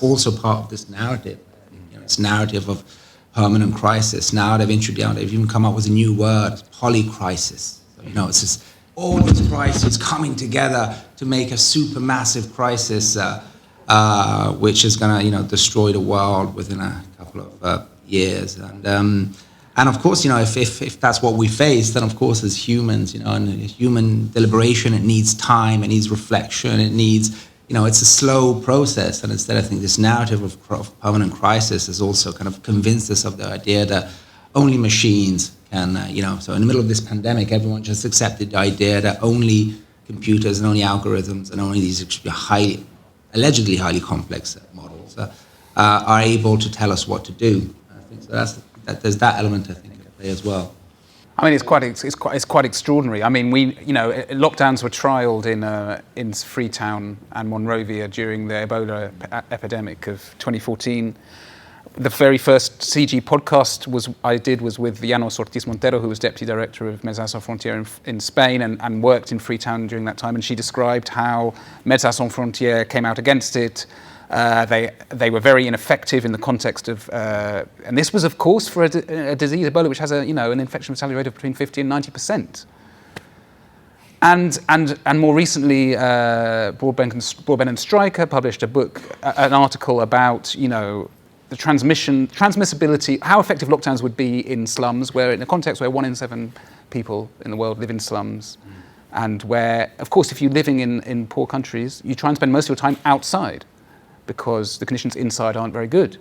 also part of this narrative. This narrative of permanent crisis. Now they've even come up with a new word, polycrisis. So, it's just all these crises coming together to make a supermassive crisis, which is going to, destroy the world within a couple of years. And of course, if that's what we face, then of course as humans, and human deliberation, it needs time, it needs reflection, it needs, it's a slow process. And instead, I think this narrative of permanent crisis has also kind of convinced us of the idea that only machines can, so in the middle of this pandemic, everyone just accepted the idea that only computers and only algorithms and only these allegedly highly complex models are able to tell us what to do. I think so there's that element, I think, at play as well. I mean, it's quite extraordinary. I mean, lockdowns were trialled in Freetown and Monrovia during the Ebola epidemic of 2014. The very first CG podcast I did was with Llanos Ortiz Montero, who was deputy director of Médecins Sans Frontières in Spain and worked in Freetown during that time. And she described how Médecins Sans Frontières came out against it. They were very ineffective in the context of, and this was, of course, for a disease, Ebola, which has an infection fatality rate of between 50 and 90%. And more recently, Broadbent and Stryker published an article about, the transmissibility, how effective lockdowns would be in slums, where in a context where 1 in 7 people in the world live in slums, and where, of course, if you're living in poor countries, you try and spend most of your time outside, because the conditions inside aren't very good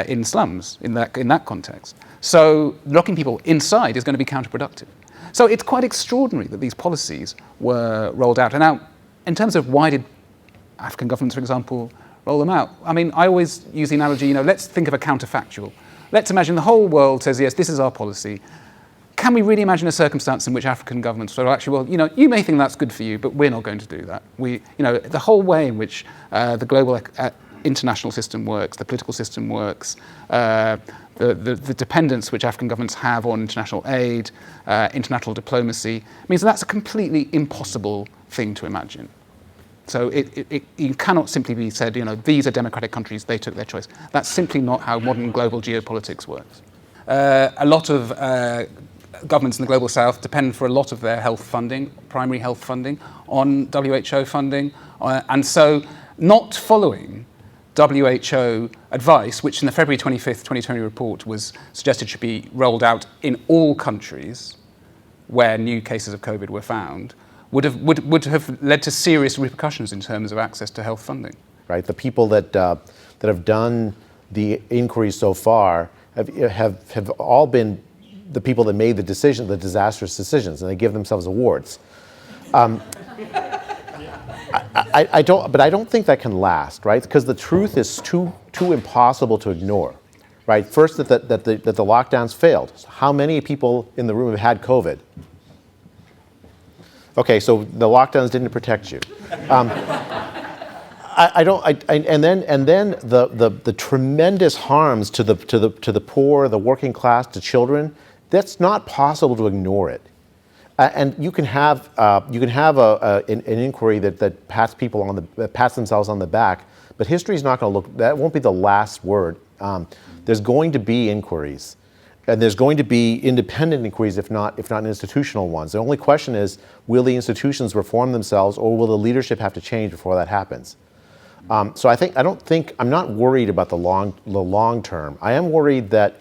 in slums in that context. So locking people inside is going to be counterproductive. So it's quite extraordinary that these policies were rolled out. And now, in terms of why did African governments, for example, roll them out? I mean, I always use the analogy, let's think of a counterfactual. Let's imagine the whole world says, yes, this is our policy. Can we really imagine a circumstance in which African governments say, actually, well, you may think that's good for you, but we're not going to do that. The whole way in which the global international system works, the political system works, the dependence which African governments have on international aid, international diplomacy, means that's a completely impossible thing to imagine. So you cannot simply be said, these are democratic countries, they took their choice. That's simply not how modern global geopolitics works. A lot of governments in the global south depend for a lot of their health funding, primary health funding, on WHO funding. And so not following WHO advice, which in the February 25th, 2020 report was suggested should be rolled out in all countries where new cases of COVID were found, would have led to serious repercussions in terms of access to health funding. Right, the people that have done the inquiry so far have all been the people that made the disastrous decisions, and they give themselves awards. I don't think that can last, right? Because the truth is too impossible to ignore, right? First, that the lockdowns failed. So how many people in the room have had COVID? Okay, so the lockdowns didn't protect you. I don't. And then the tremendous harms to the poor, the working class, to children. That's not possible to ignore it. And you can have an inquiry that pats people pats themselves on the back, but history is not going to look. That won't be the last word. There's going to be inquiries, and there's going to be independent inquiries, if not institutional ones. The only question is, will the institutions reform themselves, or will the leadership have to change before that happens? So I'm not worried about the long term. I am worried that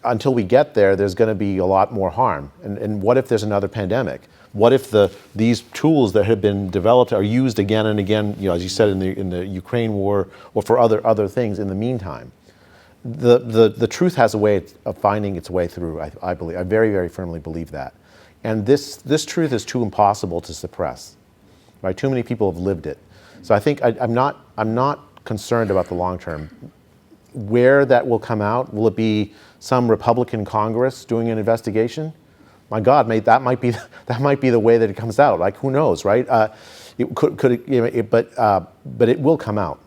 until we get there, there's going to be a lot more harm. And what if there's another pandemic? What if these tools that have been developed are used again and again, as you said, in the Ukraine war, or for other things in the meantime? The truth has a way of finding its way through, I believe. I very, very firmly believe that. And this truth is too impossible to suppress. Right? Too many people have lived it. So I think I'm not concerned about the long term. Where that will come out, will it be some Republican Congress doing an investigation? My God, that might be the way that it comes out. Like, who knows, right? But it will come out.